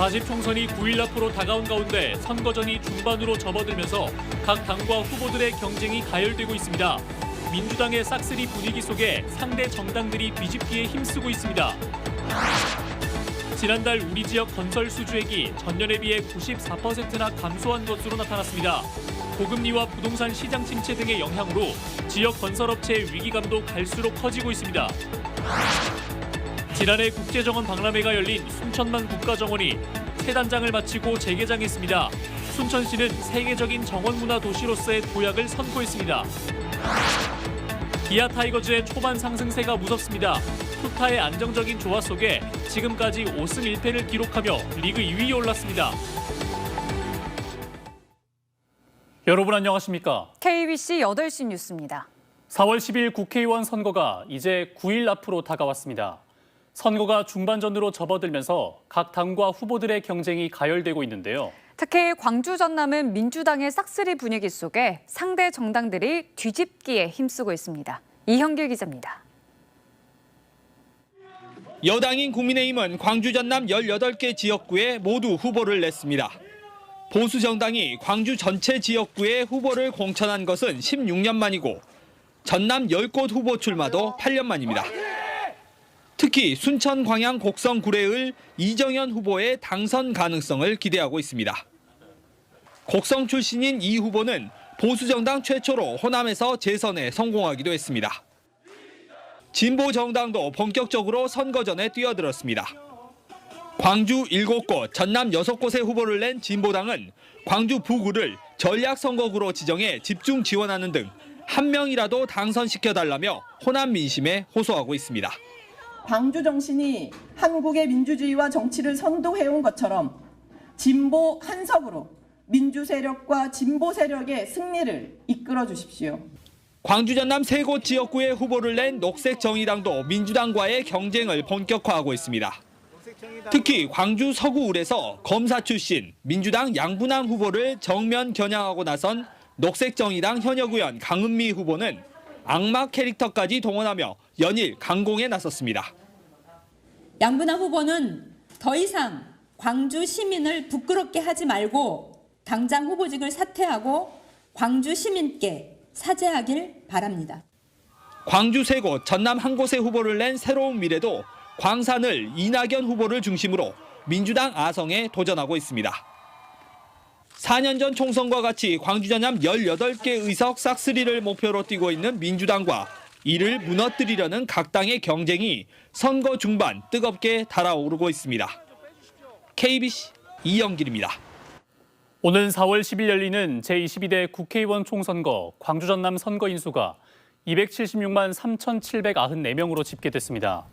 4집 총선이 9일 앞으로 다가온 가운데 선거전이 중반으로 접어들면서 각 당과 후보들의 경쟁이 가열되고 있습니다. 민주당의 싹쓸이 분위기 속에 상대 정당들이 뒤집기에 힘쓰고 있습니다. 지난달 우리 지역 건설 수주액이 전년에 비해 94%나 감소한 것으로 나타났습니다. 고금리와 부동산 시장 침체 등의 영향으로 지역 건설업체의 위기감도 갈수록 커지고 있습니다. 지난해 국제정원 박람회가 열린 순천만 국가정원이 새 단장을 마치고 재개장했습니다. 순천시는 세계적인 정원문화 도시로서의 도약을 선포했습니다. 기아 타이거즈의 초반 상승세가 무섭습니다. 투타의 안정적인 조화 속에 지금까지 5승 1패를 기록하며 리그 2위에 올랐습니다. 여러분 안녕하십니까? KBC 8시 뉴스입니다. 4월 10일 국회의원 선거가 이제 9일 앞으로 다가왔습니다. 선거가 중반전으로 접어들면서 각 당과 후보들의 경쟁이 가열되고 있는데요. 특히 광주 전남은 민주당의 싹쓸이 분위기 속에 상대 정당들이 뒤집기에 힘쓰고 있습니다. 이형길 기자입니다. 여당인 국민의힘은 광주 전남 18개 지역구에 모두 후보를 냈습니다. 보수 정당이 광주 전체 지역구에 후보를 공천한 것은 16년 만이고 전남 10곳 후보 출마도 8년 만입니다. 특히 순천 광양 곡성 구례을 이정현 후보의 당선 가능성을 기대하고 있습니다. 곡성 출신인 이 후보는 보수 정당 최초로 호남에서 재선에 성공하기도 했습니다. 진보 정당도 본격적으로 선거전에 뛰어들었습니다. 광주 7곳, 전남 6곳의 후보를 낸 진보당은 광주 북구를 전략선거구로 지정해 집중 지원하는 등 한 명이라도 당선시켜달라며 호남 민심에 호소하고 있습니다. 광주 정신이 한국의 민주주의와 정치를 선도해온 것처럼 진보 한석으로 민주 세력과 진보 세력의 승리를 이끌어 주십시오. 광주 전남 3곳 지역구에 후보를 낸 녹색정의당도 민주당과의 경쟁을 본격화하고 있습니다. 특히 광주 서구울에서 검사 출신 민주당 양분남 후보를 정면 겨냥하고 나선 녹색정의당 현역 의원 강은미 후보는 악마 캐릭터까지 동원하며 연일 강공에 나섰습니다. 양분남 후보는 더 이상 광주 시민을 부끄럽게 하지 말고 당장 후보직을 사퇴하고 광주 시민께 사죄하길 바랍니다. 광주 3곳, 전남 1곳의 후보를 낸 새로운 미래도 광산을 이낙연 후보를 중심으로 민주당 아성에 도전하고 있습니다. 4년 전 총선과 같이 광주 전남 18개 의석 싹쓸이를 목표로 뛰고 있는 민주당과 이를 무너뜨리려는 각 당의 경쟁이 선거 중반 뜨겁게 달아오르고 있습니다. KBC 이영길입니다. 오는 4월 10일 열리는 제22대 국회의원 총선거 광주 전남 선거 인수가 276만 3,794명으로 집계됐습니다.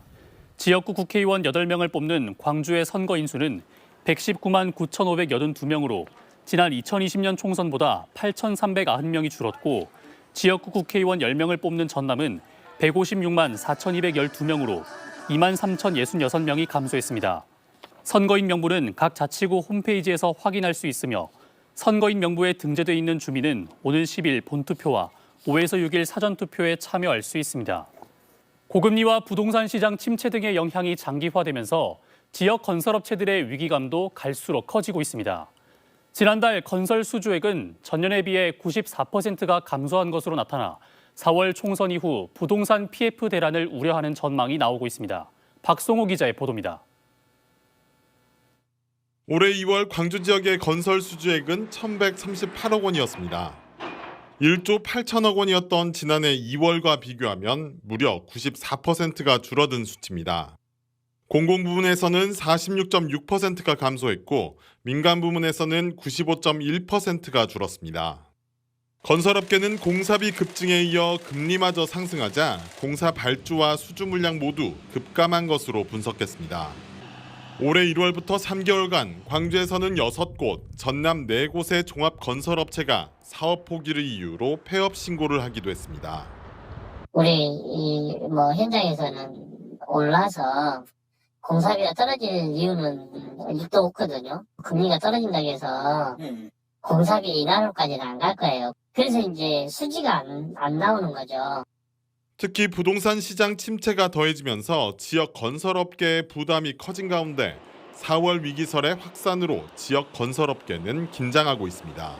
지역구 국회의원 8명을 뽑는 광주의 선거 인수는 119만 9,582명으로 지난 2020년 총선보다 8,390명이 줄었고 지역구 국회의원 10명을 뽑는 전남은 156만 4,212명으로 2만 3,066명이 감소했습니다. 선거인 명부는 각 자치구 홈페이지에서 확인할 수 있으며 선거인 명부에 등재돼 있는 주민은 오는 10일 본투표와 5에서 6일 사전투표에 참여할 수 있습니다. 고금리와 부동산 시장 침체 등의 영향이 장기화되면서 지역 건설업체들의 위기감도 갈수록 커지고 있습니다. 지난달 건설 수주액은 전년에 비해 94%가 감소한 것으로 나타나 4월 총선 이후 부동산 PF 대란을 우려하는 전망이 나오고 있습니다. 박성호 기자의 보도입니다. 올해 2월 광주 지역의 건설 수주액은 1,138억 원이었습니다. 1조 8천억 원이었던 지난해 2월과 비교하면 무려 94%가 줄어든 수치입니다. 공공 부문에서는 46.6%가 감소했고 민간 부문에서는 95.1%가 줄었습니다. 건설업계는 공사비 급증에 이어 금리마저 상승하자 공사 발주와 수주 물량 모두 급감한 것으로 분석했습니다. 올해 1월부터 3개월간 광주에서는 6곳, 전남 4곳의 종합건설업체가 사업 포기를 이유로 폐업 신고를 하기도 했습니다. 우리 현장에서는 올라서 공사비가 떨어지는 이유는 일도 없거든요. 금리가 떨어진다고 해서 공사비 인하로까지는 안 갈 거예요. 그래서 이제 수지가 안 나오는 거죠. 특히 부동산 시장 침체가 더해지면서 지역 건설업계의 부담이 커진 가운데 4월 위기설의 확산으로 지역 건설업계는 긴장하고 있습니다.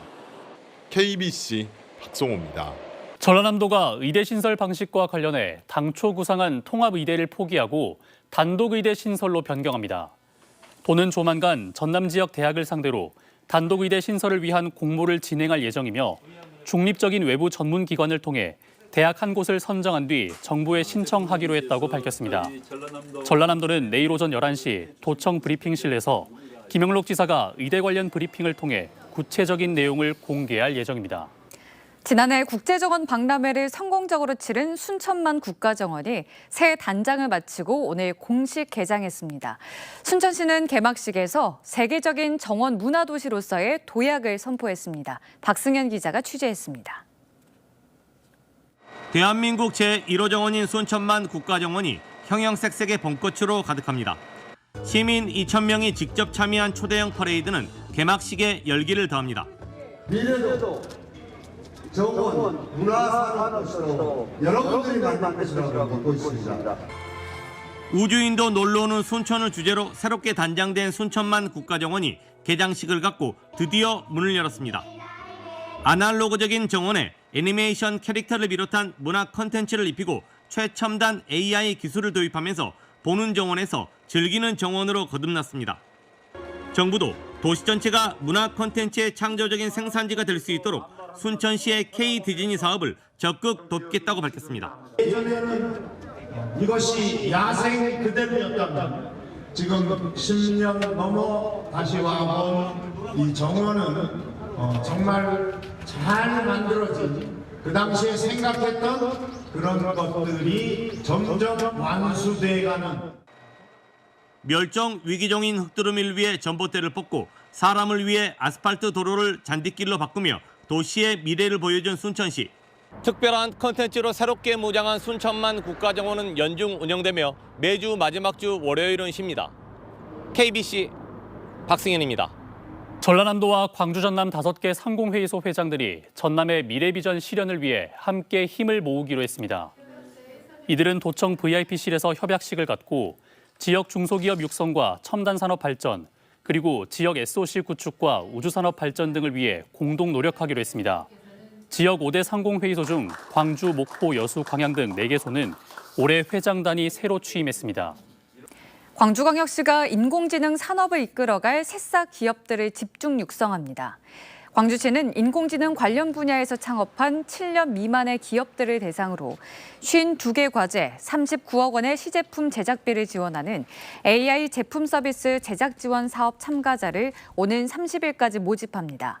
KBC 박송호입니다. 전라남도가 의대 신설 방식과 관련해 당초 구상한 통합의대를 포기하고 단독의대 신설로 변경합니다. 도는 조만간 전남 지역 대학을 상대로 단독의대 신설을 위한 공모를 진행할 예정이며 중립적인 외부 전문기관을 통해 대학 한 곳을 선정한 뒤 정부에 신청하기로 했다고 밝혔습니다. 전라남도는 내일 오전 11시 도청 브리핑실에서 김영록 지사가 의대 관련 브리핑을 통해 구체적인 내용을 공개할 예정입니다. 지난해 국제정원 박람회를 성공적으로 치른 순천만 국가정원이 새 단장을 마치고 오늘 공식 개장했습니다. 순천시는 개막식에서 세계적인 정원 문화도시로서의 도약을 선포했습니다. 박승현 기자가 취재했습니다. 대한민국 제1호 정원인 순천만 국가정원이 형형색색의 봄꽃으로 가득합니다. 시민 2,000명이 직접 참여한 초대형 퍼레이드는 개막식에 열기를 더합니다. 미래도 정원 문화산업으로 여러분들이 만날 것이라고 믿고 있습니다. 우주인도 놀러 오는 순천을 주제로 새롭게 단장된 순천만 국가정원이 개장식을 갖고 드디어 문을 열었습니다. 아날로그적인 정원에 애니메이션 캐릭터를 비롯한 문화 콘텐츠를 입히고 최첨단 AI 기술을 도입하면서 보는 정원에서 즐기는 정원으로 거듭났습니다. 정부도 도시 전체가 문화 콘텐츠의 창조적인 생산지가 될 수 있도록 순천시의 K-디즈니 사업을 적극 돕겠다고 밝혔습니다. 예전에는 이것이 야생 그대로였다면 지금 10년 넘어 다시 와본 이 정원은 정말 잘 만들어진 그 당시에 생각했던 그런 것들이 점점 완수돼가는. 멸종 위기종인 흑두루미를 위해 전봇대를 뽑고 사람을 위해 아스팔트 도로를 잔디길로 바꾸며 도시의 미래를 보여준 순천시. 특별한 컨텐츠로 새롭게 무장한 순천만 국가정원은 연중 운영되며 매주 마지막 주 월요일은 쉽니다. KBC 박승현입니다. 전라남도와 광주 전남 5개 상공회의소 회장들이 전남의 미래비전 실현을 위해 함께 힘을 모으기로 했습니다. 이들은 도청 VIP실에서 협약식을 갖고 지역 중소기업 육성과 첨단산업 발전, 그리고 지역 SOC 구축과 우주산업 발전 등을 위해 공동 노력하기로 했습니다. 지역 5대 상공회의소 중 광주, 목포, 여수, 광양 등 4개소는 올해 회장단이 새로 취임했습니다. 광주광역시가 인공지능 산업을 이끌어갈 새싹 기업들을 집중 육성합니다. 광주시는 인공지능 관련 분야에서 창업한 7년 미만의 기업들을 대상으로 52개 과제 39억 원의 시제품 제작비를 지원하는 AI 제품 서비스 제작 지원 사업 참가자를 오는 30일까지 모집합니다.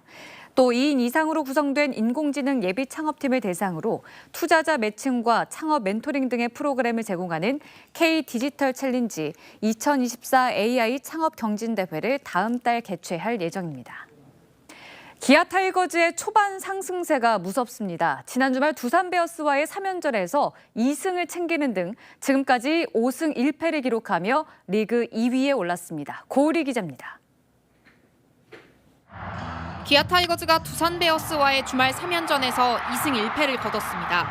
또 2인 이상으로 구성된 인공지능 예비 창업팀을 대상으로 투자자 매칭과 창업 멘토링 등의 프로그램을 제공하는 K-디지털 챌린지 2024 AI 창업 경진대회를 다음 달 개최할 예정입니다. 기아 타이거즈의 초반 상승세가 무섭습니다. 지난 주말 두산 베어스와의 3연전에서 2승을 챙기는 등 지금까지 5승 1패를 기록하며 리그 2위에 올랐습니다. 고우리 기자입니다. 기아 타이거즈가 두산 베어스와의 주말 3연전에서 2승 1패를 거뒀습니다.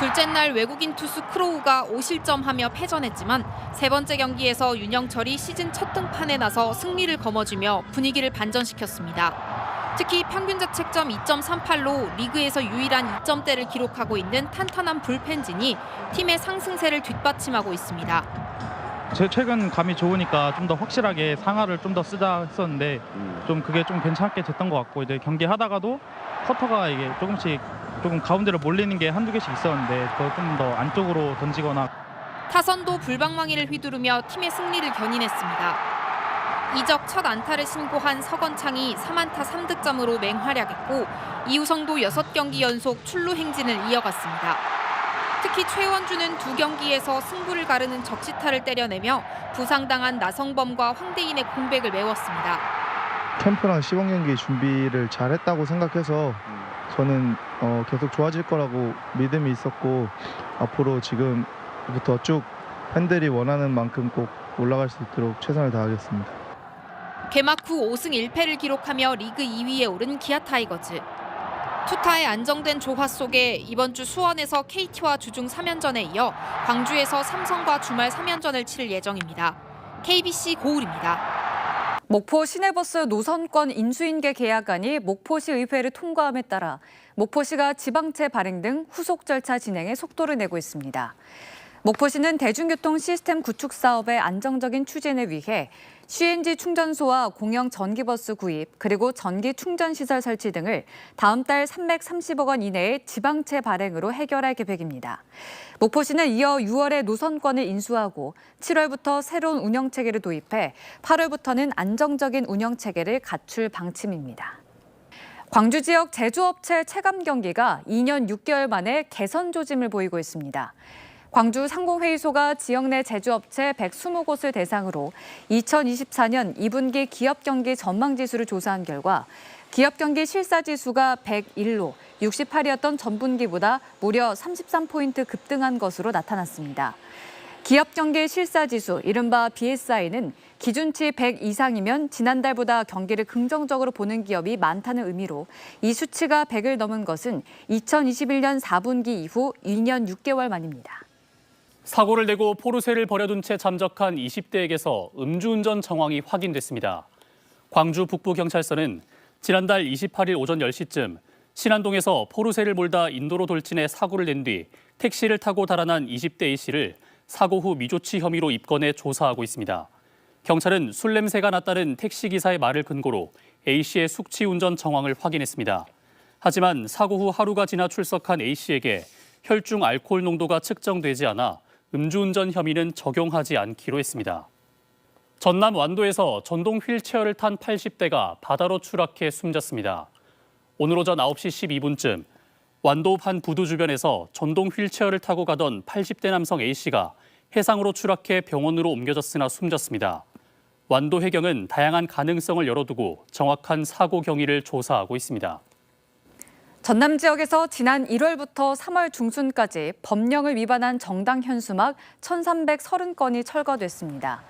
둘째 날 외국인 투수 크로우가 5실점하며 패전했지만 세 번째 경기에서 윤영철이 시즌 첫 등판에 나서 승리를 거머쥐며 분위기를 반전시켰습니다. 특히 평균 자책점 2.38로 리그에서 유일한 2점대를 기록하고 있는 탄탄한 불펜진이 팀의 상승세를 뒷받침하고 있습니다. 최근 감이 좋으니까 좀 더 확실하게 상하를 좀 더 쓰자 했었는데 좀 그게 좀 괜찮게 됐던 것 같고, 이제 경기 하다가도 커터가 이게 조금 가운데로 몰리는 게 한두 개씩 있었는데 그거 좀 더 안쪽으로 던지거나. 타선도 불방망이를 휘두르며 팀의 승리를 견인했습니다. 이적 첫 안타를 신고한 서건창이 3안타 3득점으로 맹활약했고 이우성도 6경기 연속 출루 행진을 이어갔습니다. 특히 최원주는 2경기에서 승부를 가르는 적시타를 때려내며 부상당한 나성범과 황대인의 공백을 메웠습니다. 캠프랑 시범 경기 준비를 잘했다고 생각해서 저는 계속 좋아질 거라고 믿음이 있었고 앞으로 지금부터 쭉 팬들이 원하는 만큼 꼭 올라갈 수 있도록 최선을 다하겠습니다. 개막 후 5승 1패를 기록하며 리그 2위에 오른 기아 타이거즈. 투타의 안정된 조화 속에 이번 주 수원에서 KT와 주중 3연전에 이어 광주에서 삼성과 주말 3연전을 치를 예정입니다. KBC 고울입니다. 목포 시내버스 노선권 인수인계 계약안이 목포시 의회를 통과함에 따라 목포시가 지방채 발행 등 후속 절차 진행에 속도를 내고 있습니다. 목포시는 대중교통 시스템 구축 사업의 안정적인 추진을 위해 CNG 충전소와 공영 전기버스 구입, 그리고 전기 충전시설 설치 등을 다음 달 330억 원 이내에 지방채 발행으로 해결할 계획입니다. 목포시는 이어 6월에 노선권을 인수하고 7월부터 새로운 운영체계를 도입해 8월부터는 안정적인 운영체계를 갖출 방침입니다. 광주 지역 제조업체 체감 경기가 2년 6개월 만에 개선 조짐을 보이고 있습니다. 광주 상공회의소가 지역 내 제조업체 120곳을 대상으로 2024년 2분기 기업경기 전망지수를 조사한 결과 기업경기 실사지수가 101로 68이었던 전분기보다 무려 33포인트 급등한 것으로 나타났습니다. 기업경기 실사지수, 이른바 BSI는 기준치 100 이상이면 지난달보다 경기를 긍정적으로 보는 기업이 많다는 의미로 이 수치가 100을 넘은 것은 2021년 4분기 이후 2년 6개월 만입니다. 사고를 내고 포르쉐를 버려둔 채 잠적한 20대에게서 음주운전 정황이 확인됐습니다. 광주 북부경찰서는 지난달 28일 오전 10시쯤 신안동에서 포르쉐를 몰다 인도로 돌진해 사고를 낸 뒤 택시를 타고 달아난 20대 A씨를 사고 후 미조치 혐의로 입건해 조사하고 있습니다. 경찰은 술 냄새가 났다는 택시기사의 말을 근거로 A씨의 숙취 운전 정황을 확인했습니다. 하지만 사고 후 하루가 지나 출석한 A씨에게 혈중 알코올 농도가 측정되지 않아 음주운전 혐의는 적용하지 않기로 했습니다. 전남 완도에서 전동 휠체어를 탄 80대가 바다로 추락해 숨졌습니다. 오늘 오전 9시 12분쯤 완도 한 부두 주변에서 전동 휠체어를 타고 가던 80대 남성 A씨가 해상으로 추락해 병원으로 옮겨졌으나 숨졌습니다. 완도 해경은 다양한 가능성을 열어두고 정확한 사고 경위를 조사하고 있습니다. 전남 지역에서 지난 1월부터 3월 중순까지 법령을 위반한 정당 현수막 1,330건이 철거됐습니다.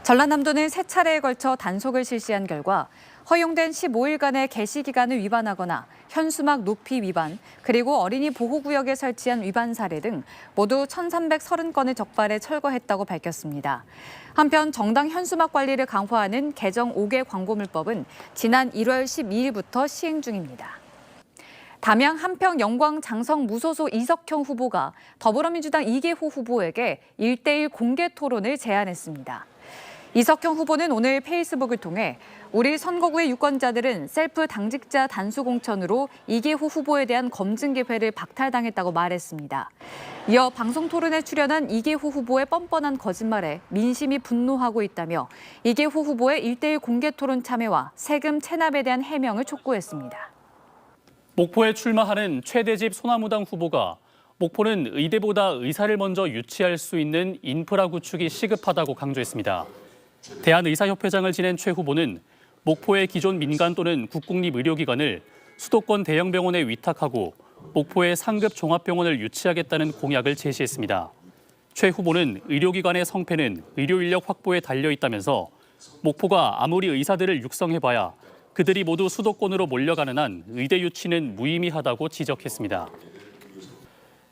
전라남도는 3차례에 걸쳐 단속을 실시한 결과 허용된 15일간의 게시 기간을 위반하거나 현수막 높이 위반, 그리고 어린이 보호구역에 설치한 위반 사례 등 모두 1,330건을 적발해 철거했다고 밝혔습니다. 한편 정당 현수막 관리를 강화하는 개정 5개 광고물법은 지난 1월 12일부터 시행 중입니다. 담양 한평 영광 장성 무소속 이석형 후보가 더불어민주당 이계호 후보에게 1대1 공개 토론을 제안했습니다. 이석형 후보는 오늘 페이스북을 통해 우리 선거구의 유권자들은 셀프 당직자 단수 공천으로 이계호 후보에 대한 검증 기회를 박탈당했다고 말했습니다. 이어 방송 토론에 출연한 이계호 후보의 뻔뻔한 거짓말에 민심이 분노하고 있다며 이계호 후보의 1대1 공개 토론 참여와 세금 체납에 대한 해명을 촉구했습니다. 목포에 출마하는 최대집 소나무당 후보가 목포는 의대보다 의사를 먼저 유치할 수 있는 인프라 구축이 시급하다고 강조했습니다. 대한의사협회장을 지낸 최 후보는 목포의 기존 민간 또는 국공립의료기관을 수도권 대형 병원에 위탁하고 목포의 상급 종합병원을 유치하겠다는 공약을 제시했습니다. 최 후보는 의료기관의 성패는 의료 인력 확보에 달려 있다면서 목포가 아무리 의사들을 육성해봐야 그들이 모두 수도권으로 몰려가는 한 의대 유치는 무의미하다고 지적했습니다.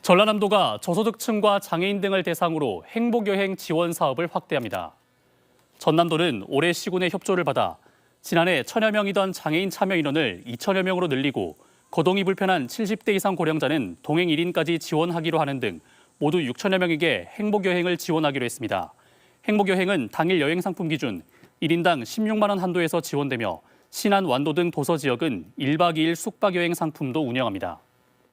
전라남도가 저소득층과 장애인 등을 대상으로 행복여행 지원 사업을 확대합니다. 전남도는 올해 시군의 협조를 받아 지난해 1,000여 명이던 장애인 참여 인원을 2,000여 명으로 늘리고 거동이 불편한 70대 이상 고령자는 동행 1인까지 지원하기로 하는 등 모두 6,000여 명에게 행복여행을 지원하기로 했습니다. 행복여행은 당일 여행 상품 기준 1인당 16만 원 한도에서 지원되며 신안, 완도 등 도서 지역은 1박 2일 숙박여행 상품도 운영합니다.